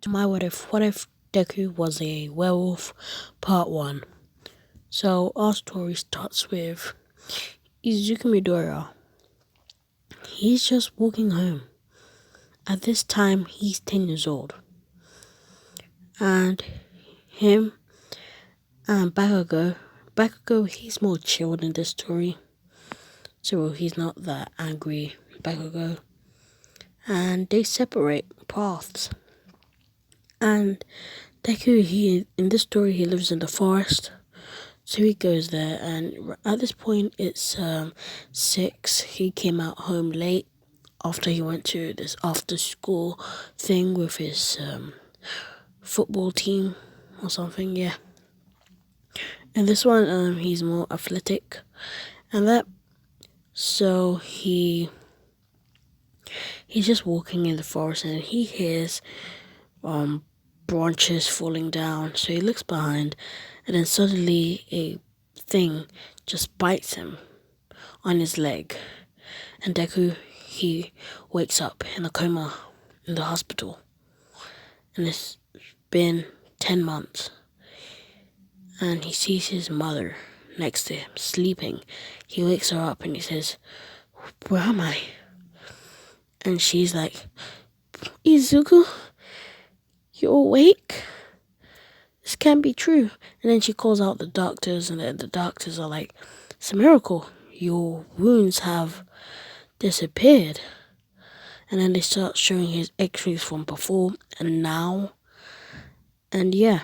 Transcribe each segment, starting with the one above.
to my what if Deku was a werewolf, part 1. So our story starts with Izuku Midoriya. He's just walking home. At this time, he's 10 years old. And him and Bakugo, he's more chilled in this story. So he's not that angry, Bakugo. And they separate paths. And Deku, in this story, he lives in the forest. So he goes there, and at this point, it's 6. He came out home late after he went to this after-school thing with his football team or something, yeah. And this one, he's more athletic and that. So he's just walking in the forest, and he hears branches falling down. So he looks behind, and then suddenly a thing just bites him on his leg. And Deku, he wakes up in a coma in the hospital. And it's been 10 months. And he sees his mother next to him, sleeping. He wakes her up and he says, "Where am I?" And she's like, "Izuku, you're awake? This can't be true." And then she calls out the doctors, and the doctors are like, "It's a miracle. Your wounds have disappeared." And then they start showing his x-rays from before and now. And yeah.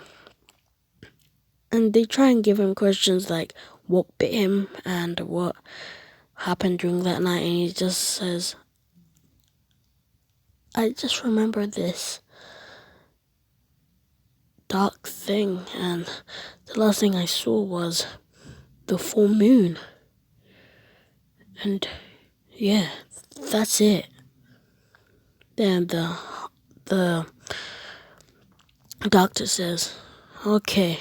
And they try and give him questions like what bit him and what happened during that night. And he just says, "I just remember this dark thing, and the last thing I saw was the full moon." And yeah, that's it. Then the doctor says, "Okay,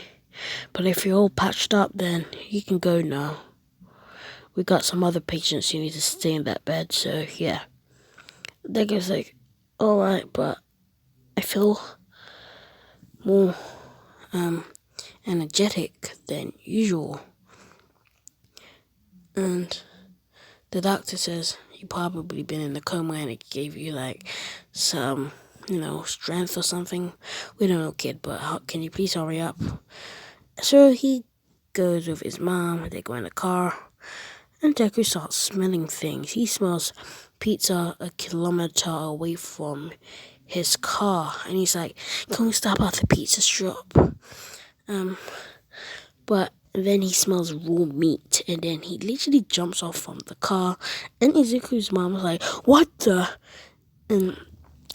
but if you're all patched up, then you can go now. We got some other patients who need to stay in that bed, so yeah." Degu's like, "Alright, but I feel more energetic than usual." And the doctor says, "You probably been in the coma and it gave you like some, strength or something. We don't know, kid, but can you please hurry up?" So he goes with his mom. They go in the car, and Deku starts smelling things. He smells pizza a kilometer away from his car, and he's like, "Can we stop at the pizza shop?" But then he smells raw meat, and then he literally jumps off from the car, and Izuku's mom's like, "What the?" And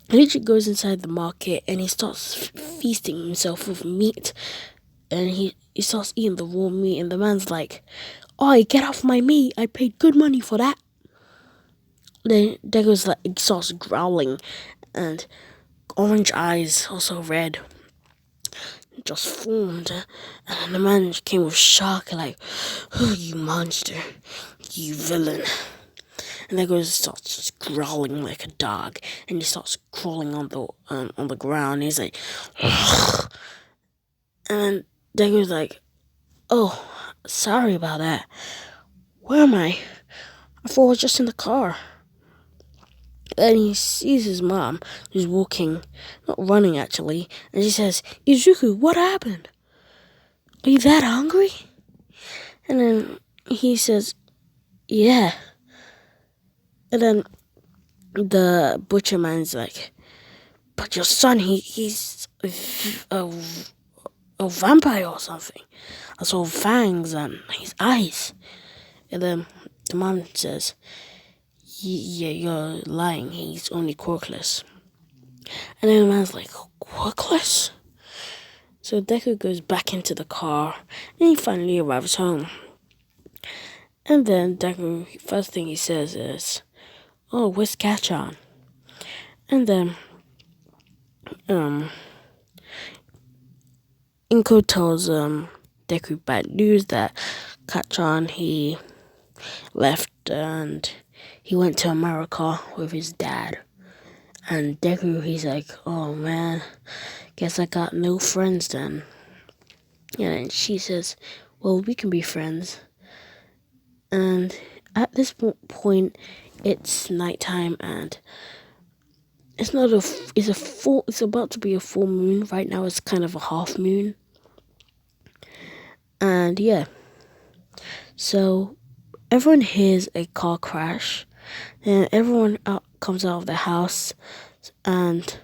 he literally goes inside the market, and he starts feasting himself with meat, and he starts eating the raw meat, and the man's like, "Oi, get off my meat, I paid good money for that." Then Degu's like, starts growling, and orange eyes, also red, just formed, and the man came with shock, like, "Oh, you monster, you villain." And Degu starts just growling like a dog, and he starts crawling on the ground. He's like, "Ugh." And Degu's like, "Oh, sorry about that. Where am I? I thought I was just in the car." And he sees his mom, who's walking, not running actually, and she says, "Izuku, what happened? Are you that hungry?" And then he says, "Yeah." And then the butcher man's like, "But your son, he's a vampire or something. I saw fangs and his eyes." And then the mom says, "Yeah, you're lying. He's only quirkless." And then the man's like, "Quirkless?" So Deku goes back into the car, and he finally arrives home. And then Deku, first thing he says is, "Oh, where's Kachan?" And then Inko tells Deku bad news that Kachan, he left and he went to America with his dad. And Deku, he's like, "Oh man, guess I got no friends then. And she says, well, we can be friends. And at this point, it's nighttime, and it's not it's about to be a full moon. Right now, it's kind of a half moon. And yeah, so everyone hears a car crash, and everyone comes out of the house, and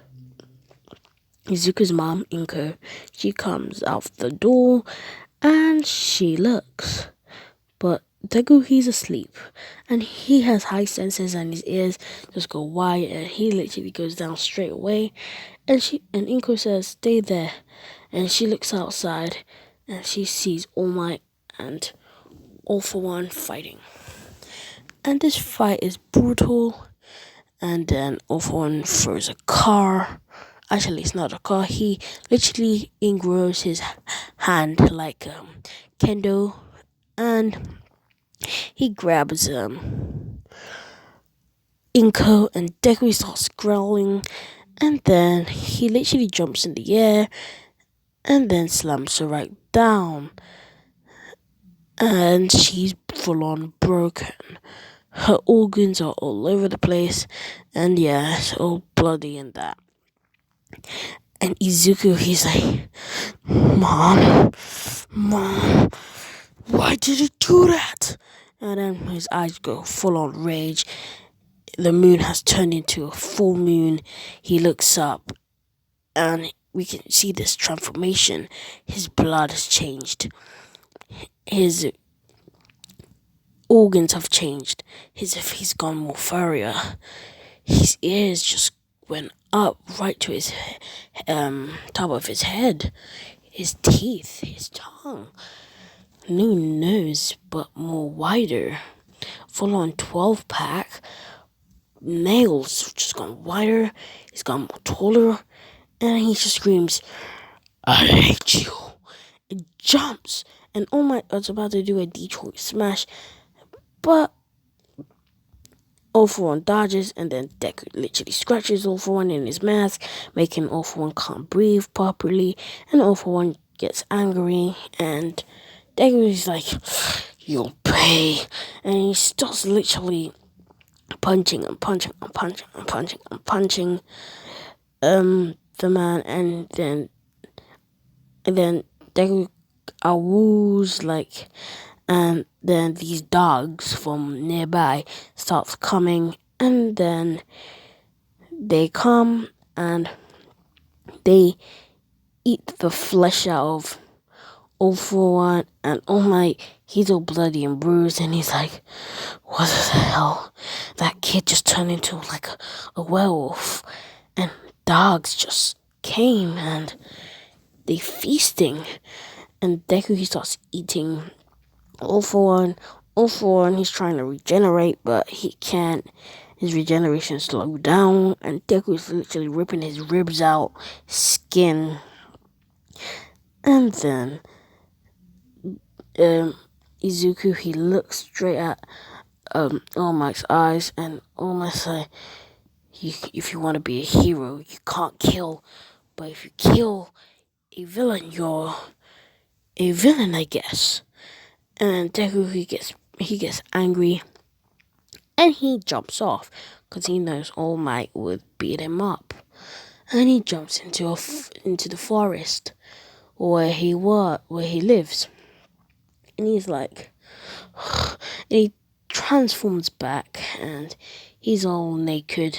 Izuku's mom, Inko, she comes out the door, and she looks. But Deku, he's asleep, and he has high senses, and his ears just go wide, and he literally goes down straight away. And Inko says, "Stay there," and she looks outside, and she sees All Might and All For One fighting. And this fight is brutal. And then All For One throws a car. Actually, it's not a car. He literally engrows his hand like kendo, and he grabs Inko, and Deku starts growling, and then he literally jumps in the air and then slams her right down, and she's full on broken. Her organs are all over the place, and yeah, it's all bloody and that. And Izuku, he's like, Mom, why did you do that? And then his eyes go full on rage. The moon has turned into a full moon. He looks up, and we can see this transformation. His blood has changed. His organs have changed. He's gone more furrier. His ears just went up right to his top of his head. His teeth, his tongue. No nose, but more wider. Full on 12-pack. Nails just gone wider. He's gone more taller. And he just screams, I hate you. It jumps. And oh my, it's about to do a Detroit smash. But All For One dodges, and then Deku literally scratches All For One in his mask, making All For One can't breathe properly. And All For One gets angry, and Deku is like, you'll pay. And he starts literally punching and punching and punching and punching and punching the man, and then Deku woos like, and then these dogs from nearby starts coming, and then they come and they eat the flesh out of All For One, and oh my, he's all bloody and bruised, and he's like, what the hell? That kid just turned into like a werewolf, and dogs just came and they feasting, and Deku, he starts eating All For One. All For One, he's trying to regenerate, but he can't. His regeneration slowed down, and Deku is literally ripping his ribs out, skin. And then Izuku, he looks straight at All Might's eyes, and All Might say, if you want to be a hero, you can't kill. But if you kill a villain, you're a villain, I guess. And Deku, he gets angry, and he jumps off because he knows All Might would beat him up. And he jumps into the forest where he lives, and he's like, and he transforms back, and he's all naked,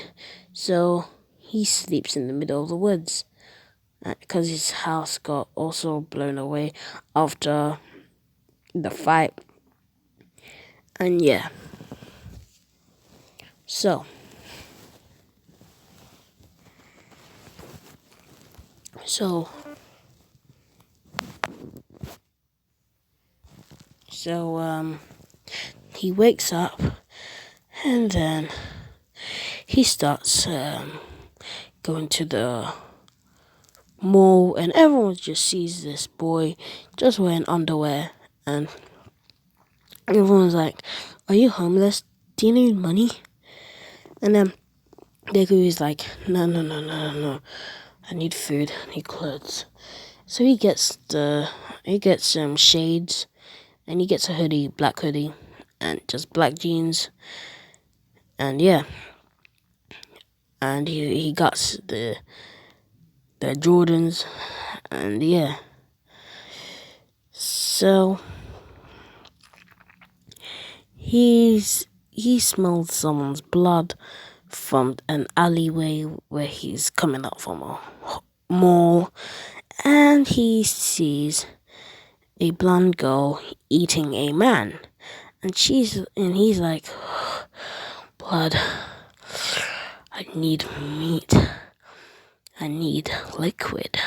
so he sleeps in the middle of the woods because his house got also blown away after the fight. And yeah, so he wakes up, and then he starts going to the mall, and everyone just sees this boy just wearing underwear, and everyone's like, are you homeless? Do you need money? And then Deku is like, no. I need food, I need clothes. So he gets some shades, and he gets a hoodie, black hoodie, and just black jeans, and yeah, and he got the Jordans, and yeah. So he smells someone's blood from an alleyway where he's coming out from a mall, and he sees a blonde girl eating a man, and he's like, blood, I need meat, I need liquid.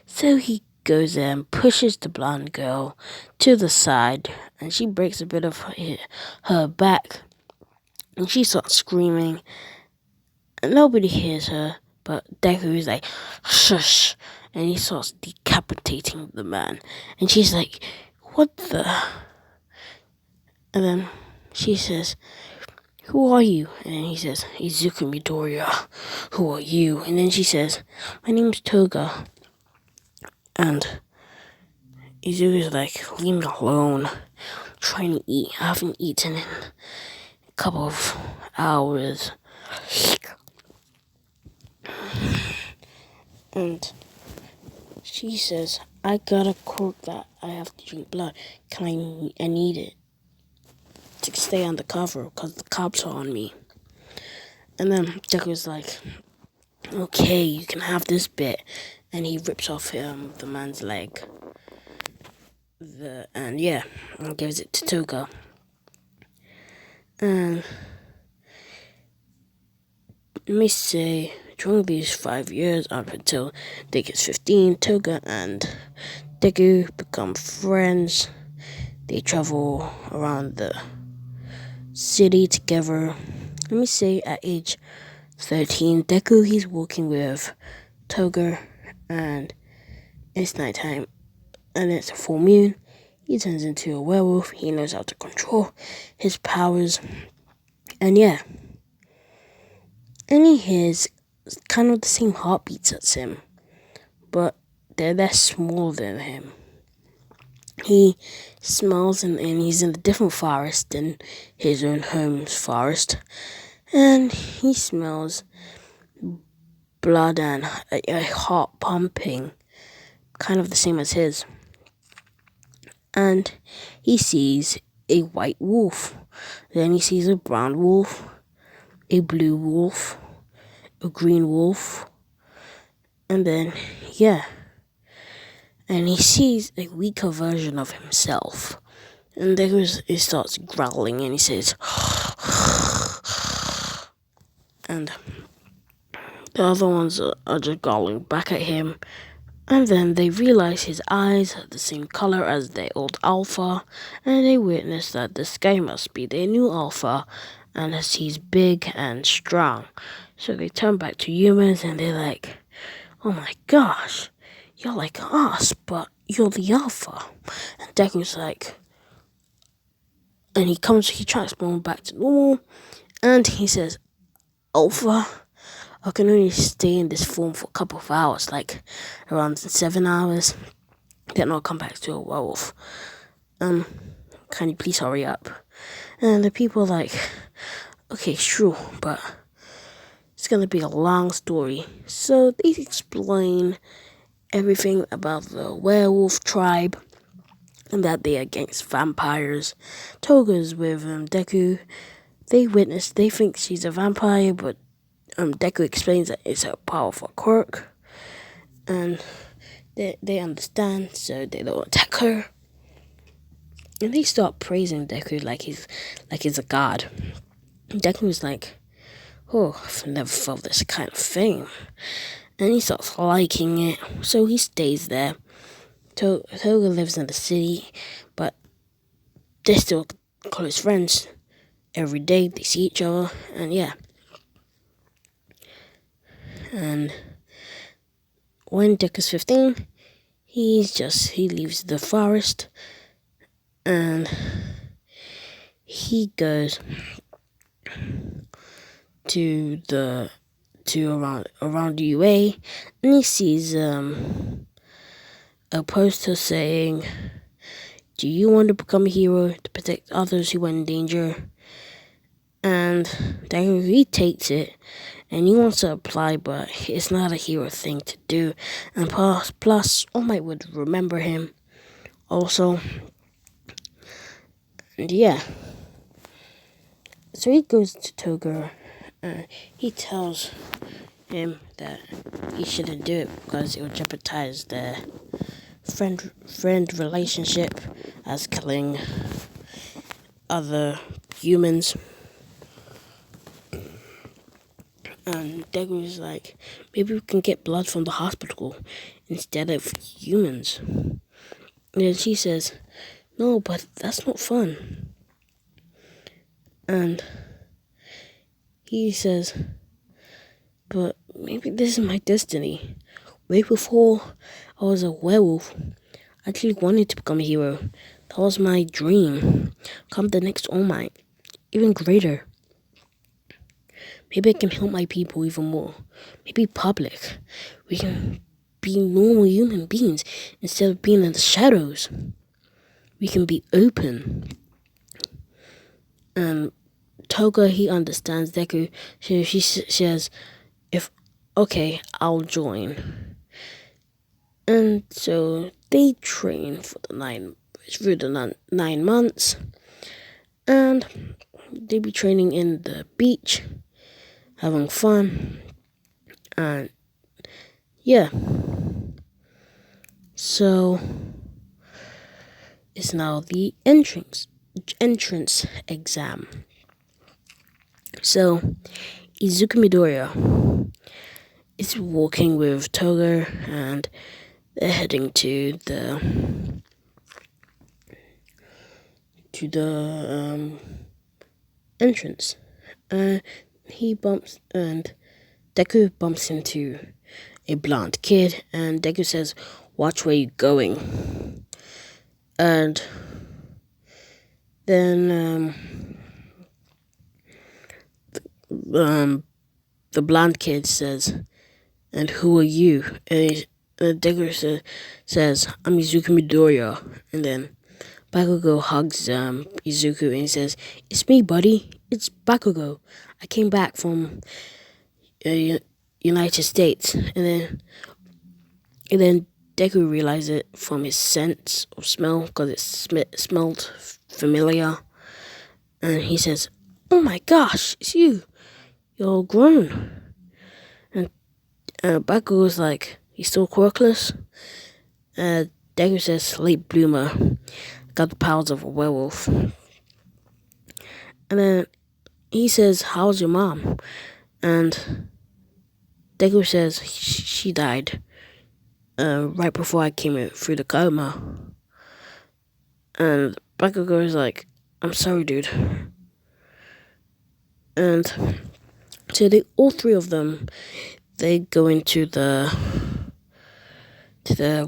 So he goes there and pushes the blonde girl to the side, and she breaks a bit of her back, and she starts screaming, and nobody hears her, but Deku is like, shush, and he starts decapitating the man, and she's like, what the? And then she says, who are you? And then he says, Izuku Midoriya, who are you? And then she says, my name's Toga. And Izuku's like, leave me alone. I'm trying to eat. I haven't eaten in a couple of hours. And she says, I got a quirk that I have to drink blood. I need it to stay undercover because the cops are on me. And then Deku's like, okay, you can have this bit. And he rips off the man's leg. And gives it to Toga. And let me say, during these 5 years up until Deku is 15, Toga and Deku become friends. They travel around the city together. Let me say at age 13, Deku, he's walking with Toga, and it's nighttime, and it's a full moon. He turns into a werewolf. He knows how to control his powers, and yeah. And he hears kind of the same heartbeats as him, but they're less small than him. He smells, and he's in a different forest than his own home's forest, and he smells blood and a heart pumping, kind of the same as his. And he sees a white wolf. Then he sees a brown wolf, a blue wolf, a green wolf, and then, yeah. And he sees a weaker version of himself. And then he starts growling, and he says, and the other ones are just growling back at him. And then they realize his eyes are the same color as their old alpha, and they witness that this guy must be their new alpha, and as he's big and strong. So they turn back to humans, and they're like, oh my gosh, you're like us, but you're the alpha. And Deku's like, and he transforms back to normal, and he says, alpha? I can only stay in this form for a couple of hours, like around 7 hours. Then I'll come back to a werewolf. Can you please hurry up? And the people are like, okay, sure, but it's gonna be a long story. So they explain everything about the werewolf tribe and that they're against vampires. Toga's with Deku. They think she's a vampire, but Deku explains that it's a powerful quirk, and they understand, so they don't attack her. And they start praising Deku like he's a god. Deku's like, oh, I've never felt this kind of thing, and he starts liking it, so he stays there. Toga lives in the city, but they're still close friends. Every day they see each other, and yeah. And when Deku's 15, he leaves the forest, and he goes to to around UA, and he sees a poster saying, "Do you want to become a hero to protect others who are in danger?" And then he takes it, and he wants to apply, but it's not a hero thing to do. And plus All Might would remember him also. And yeah. So he goes to Toga, and he tells him that he shouldn't do it because it would jeopardize their friend relationship as killing other humans. And Deku's like, maybe we can get blood from the hospital instead of humans. And then she says, no, but that's not fun. And he says, but maybe this is my destiny. Way before I was a werewolf, I actually wanted to become a hero. That was my dream. Become the next All Might. Even greater. Maybe I can help my people even more. Maybe public. We can be normal human beings instead of being in the shadows. We can be open. And Toga, he understands Deku. So she says, okay, I'll join. And so they train for the 9 months. And they be training in the beach, having fun. And yeah. So it's now the entrance exam. So Izuku Midoriya is walking with Toga, and they're heading to the entrance. Deku bumps into a blonde kid, and Deku says, "Watch where you're going." And then the blonde kid says, "And who are you?" And Deku says, "I'm Izuku Midoriya." And then Bakugo hugs Izuku and he says, "It's me, buddy. It's Bakugo. I came back from United States." And then Deku realizes it from his sense of smell, because it smelled familiar. And he says, "Oh my gosh, it's you. You're all grown." And Bakugo's like, "He's still quirkless?" Deku says, "Late bloomer. Got the powers of a werewolf." And then he says, "How's your mom?" And Deku says, she died right before I came through the coma. And Bakugo is like, "I'm sorry, dude." And so all three of them, they go into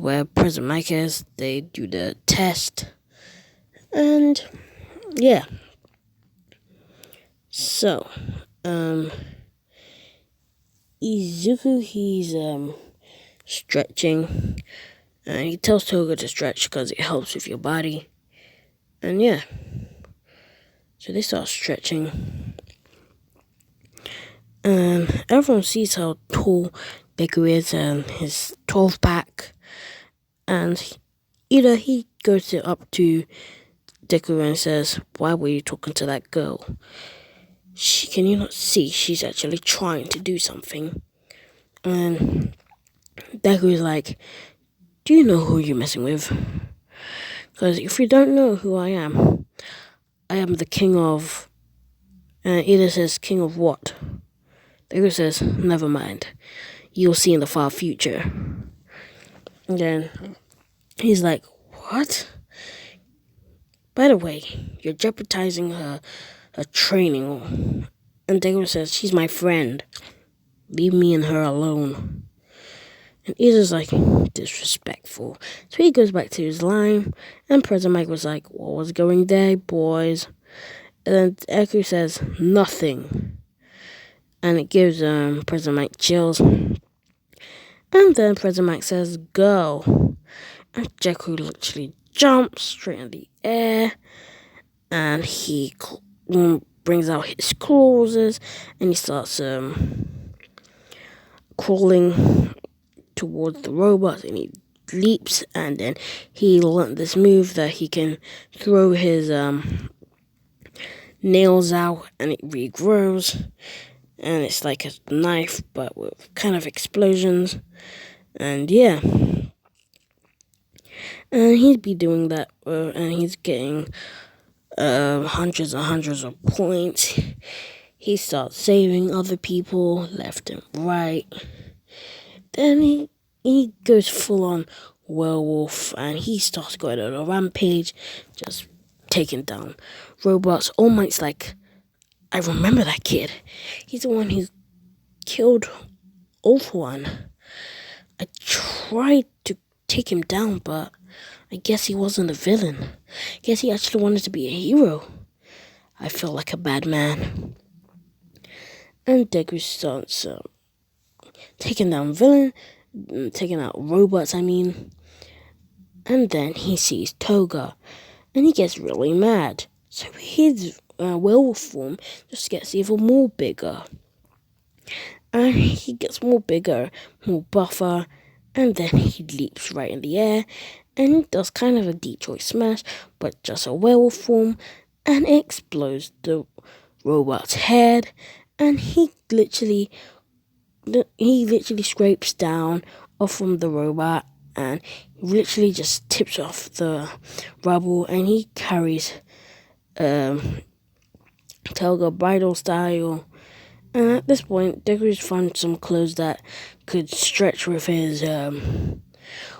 where President Mike is. They do the test. And yeah. So, Izuku, he's stretching, and he tells Toga to stretch because it helps with your body. And yeah, so they start stretching, and everyone sees how tall Deku is and his 12-pack. And either he goes up to Deku and says, "Why were you talking to that girl? Can you not see she's actually trying to do something?" And Deku is like, "Do you know who you're messing with? Because if you don't know who I am the king of..." And Ida says, "King of what?" Deku says, "Never mind. You'll see in the far future." And then he's like, "What? By the way, you're jeopardizing her training." And Deku says, "She's my friend. Leave me and her alone." And Ida's like, disrespectful. So he goes back to his line, and President Mike was like, "What was going there, boys?" And then Deku says, "Nothing." and it gives President Mike chills. And then President Mike says, "Go." And Deku literally jumps straight in the air, and he brings out his claws, and he starts crawling towards the robots, and he leaps, and then he learned this move that he can throw his nails out, and it regrows, and it's like a knife, but with kind of explosions, and yeah. And he'd be doing that, and he's getting hundreds and hundreds of points. He starts saving other people left and right. Then he goes full on werewolf, and he starts going on a rampage, just taking down robots. All Might's like, I remember that kid. He's the one who killed One. I tried to take him down, but I guess he wasn't a villain. I guess he actually wanted to be a hero. I felt like a bad man. And Deku starts taking down taking out robots, And then he sees Toga, and he gets really mad. So his werewolf form just gets even more bigger. And he gets more bigger, more buffer, and then he leaps right in the air, and he does kind of a Detroit Smash, but just a werewolf form, and it explodes the robot's head, and he literally scrapes down off from the robot, and literally just tips off the rubble, and he carries Telga bridal style. And at this point, Deku's found some clothes that could stretch with his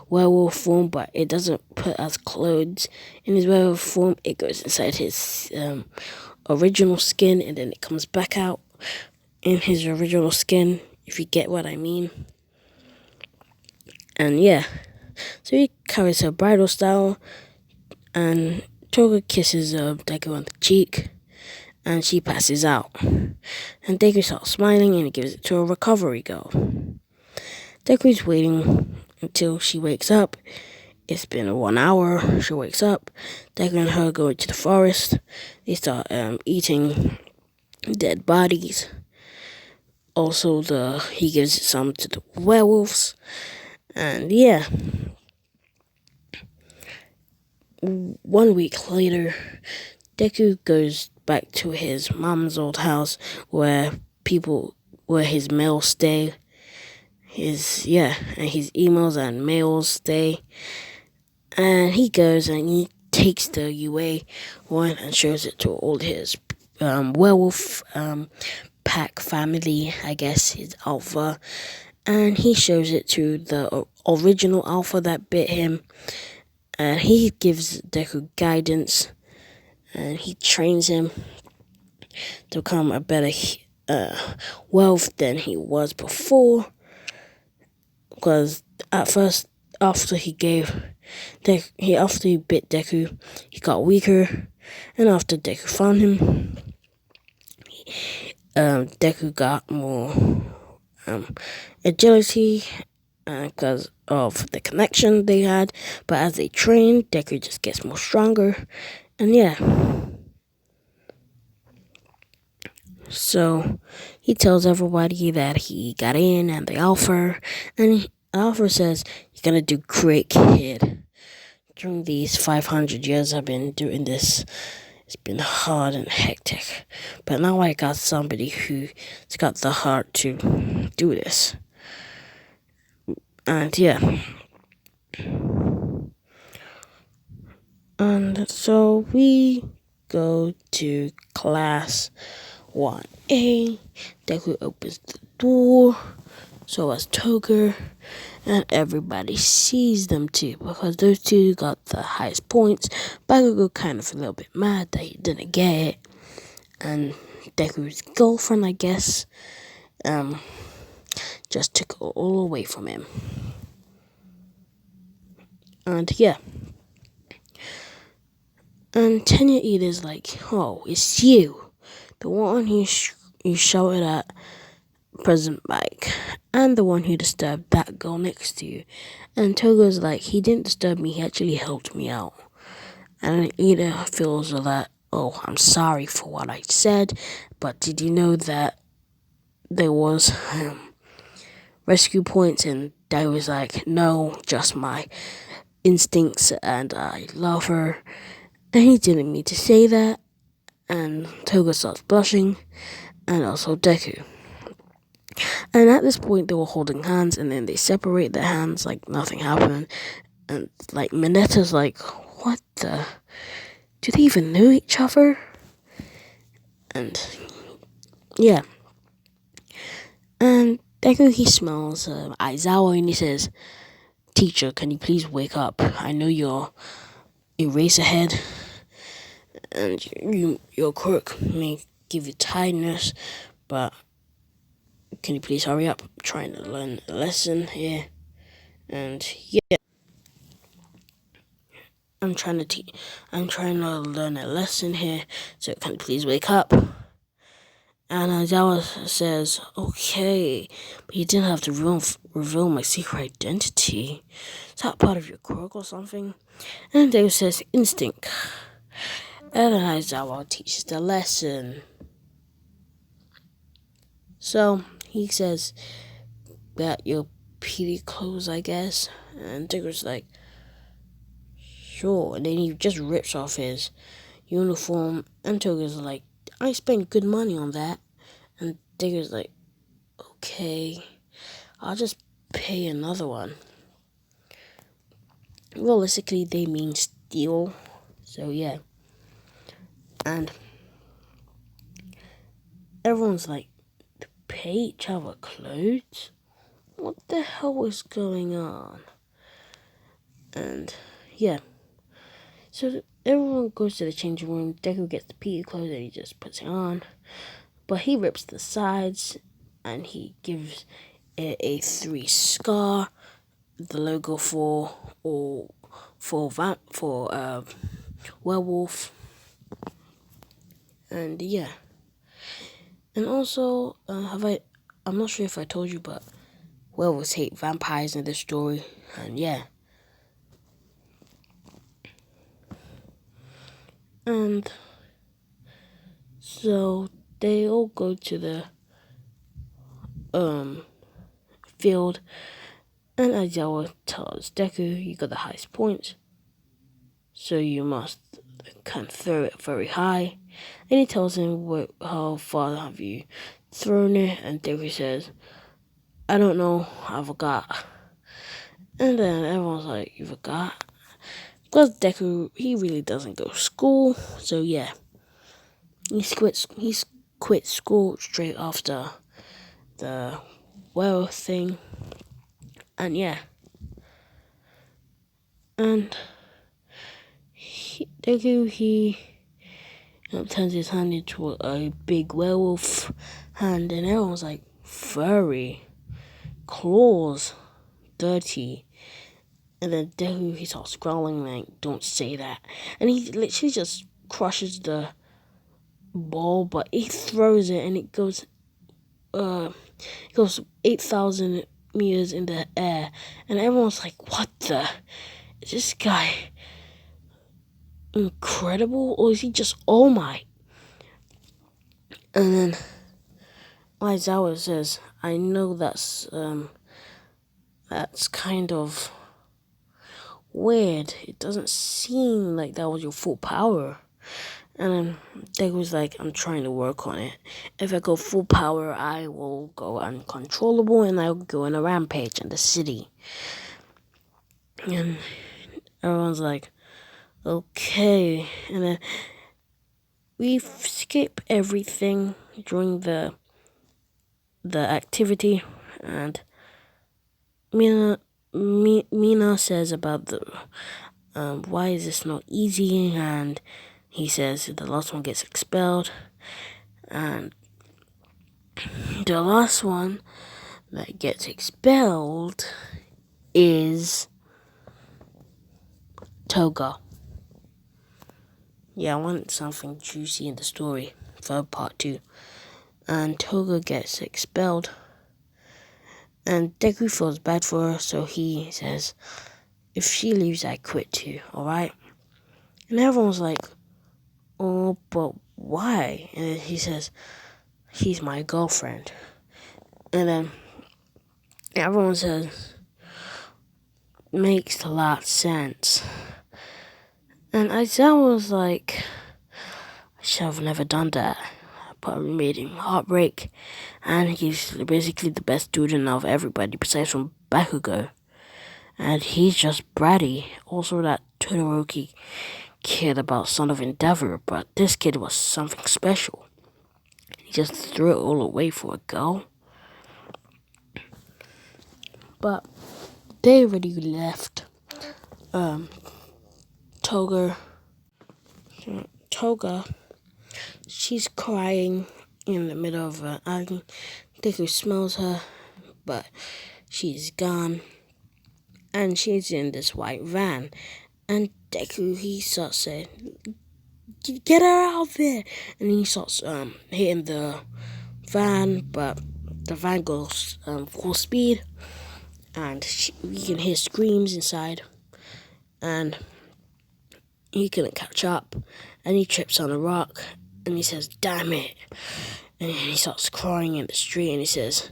werewolf form, but it doesn't put as clothes in his werewolf form. It goes inside his original skin, and then it comes back out in his original skin, if you get what I mean. And yeah, so he carries her bridal style, and Toga kisses Deku on the cheek, and she passes out. And Deku starts smiling, and he gives it to a recovery girl. Deku's waiting until she wakes up. It's been 1 hour. She wakes up. Deku and her go into the forest. They start eating dead bodies. Also, he gives some to the werewolves. And yeah. 1 week later, Deku goes back to his mom's old house where his mails stay. His emails and mails stay. And he goes and he takes the UA one and shows it to all his werewolf pack family, I guess, his alpha. And he shows it to the original alpha that bit him. And he gives Deku guidance, and he trains him to become a better werewolf than he was before. Because at first, after he bit Deku, he got weaker, and after Deku found him, Deku got more agility because of the connection they had. But as they train, Deku just gets more stronger, and yeah. So he tells everybody that he got in and the alpha, and Alpha says, "You're gonna do great, kid. During these 500 years I've been doing this, it's been hard and hectic. But now I got somebody who's got the heart to do this." And yeah. And so we go to class 1A. Deku opens the door. So as Toga, and everybody sees them too, because those two got the highest points. Bakugo kind of a little bit mad that he didn't get it, and Deku's girlfriend, I guess, just took it all away from him. And yeah. And Tenya Ida's like, "Oh, it's you. The one you shouted at present bag and the one who disturbed that girl next to you. And Toga's like, he didn't disturb me, he actually helped me out. And Ida feels that, oh, I'm sorry for what I said, but did you know that there was rescue points? And Dad was like, no, just my instincts, and I love her. And he didn't mean to say that. And Toga starts blushing, and also Deku. And at this point, they were holding hands, and then they separate their hands like nothing happened. And like Minetta's like, what the? Do they even know each other? And yeah. And Deku, he smells Aizawa, and he says, teacher, can you please wake up? I know you're Eraserhead, and your quirk may give you tiredness, but can you please hurry up? I'm trying to learn a lesson here. And yeah, I'm trying to learn a lesson here, so can you please wake up? And Aizawa says, okay, but you didn't have to reveal my secret identity. Is that part of your quirk or something? And Deku says, instinct. And Aizawa teaches the lesson. So he says that your PD clothes, I guess. And Deku's like, sure. And then he just rips off his uniform. And Toga's like, I spent good money on that. And Deku's like, okay, I'll just pay another one. Realistically, they mean steal. So yeah. And everyone's like, to pay each other clothes? What the hell is going on? And yeah. So everyone goes to the changing room. Deku gets the PE clothes and he just puts it on. But he rips the sides and he gives it a 3 scar. The logo for werewolf. And yeah. And also, I'm not sure if I told you, but werewolves hate vampires in this story. And yeah. And so they all go to the field, and Aizawa tells Deku, you got the highest points, so you must can throw it very high. And he tells him, how far have you thrown it? And Deku says, I don't know, I forgot. And then everyone's like, you forgot? Because Deku, he really doesn't go to school, so yeah. He quit school straight after the werewolf thing. And yeah. And Deku, turns his hand into a big werewolf hand, and everyone's like, furry, claws, dirty. And then Deku, he starts growling like, don't say that. And he literally just crushes the ball, but he throws it and it goes 8,000 meters in the air. And everyone's like, what the? Is this guy incredible, or is he just All Might? And then Aizawa says, I know that's kind of weird. It doesn't seem like that was your full power. And then Deku's like, I'm trying to work on it. If I go full power, I will go uncontrollable and I'll go on a rampage in the city. And everyone's like, okay. And then we skip everything during the activity, and Mina says about the why is this not easy, and he says the last one gets expelled, and the last one that gets expelled is Toga. Yeah, I want something juicy in the story for part 2. And Toga gets expelled, And Deku feels bad for her, so he says, if she leaves, I quit too, alright? And everyone's like, oh, but why? And then he says, she's my girlfriend. And then everyone says, makes a lot of sense. And Isaiah was like, I should have never done that. I probably made him heartbreak. And he's basically the best student of everybody besides from Bakugo. And he's just bratty. Also, that Todoroki kid about Son of Endeavor, but this kid was something special. He just threw it all away for a girl. But they already left. Toga, she's crying in the middle of an alley. Deku smells her, but she's gone. And she's in this white van. And Deku, he starts saying, get her out there. And he starts hitting the van, but the van goes full speed. And you can hear screams inside. And he couldn't catch up. And he trips on a rock. And he says, damn it. And he starts crying in the street. And he says,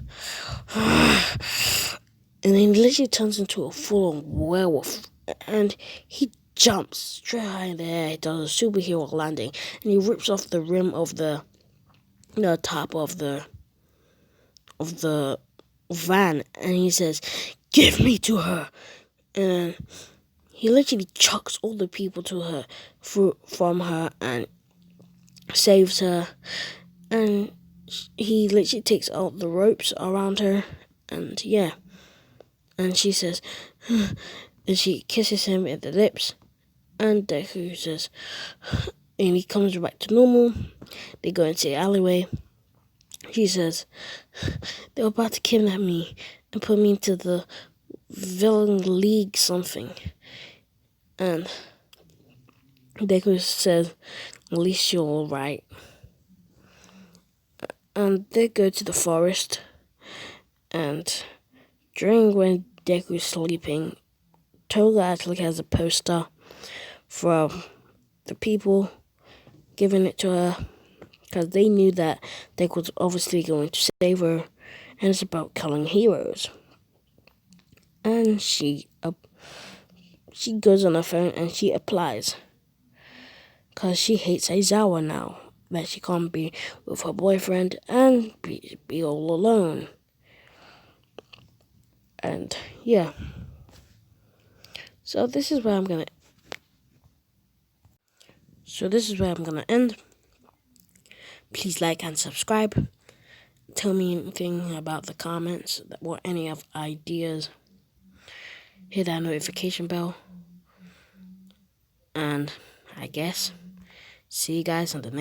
and then he literally turns into a full-on werewolf. And he jumps straight high in the air. He does a superhero landing. And he rips off the rim of the top of the van. And he says, give me to her. And he literally chucks all the people to her from her and saves her. And he literally takes out the ropes around her. And yeah. And she says, and she kisses him in the lips. And Deku says, and he comes back to normal. They go into the alleyway. She says, they're about to kidnap me and put me into the villain league something. And Deku says, at least you're alright. And they go to the forest. And during when Deku's sleeping, Toga actually has a poster for the people, giving it to her. Because they knew that Deku was obviously going to save her. And it's about killing heroes. And she goes on her phone and she applies. Because she hates Aizawa now. That she can't be with her boyfriend and be all alone. And yeah. So this is where I'm gonna end. Please like and subscribe. Tell me anything about the comments or any of ideas. Hit that notification bell. And I guess see you guys on the next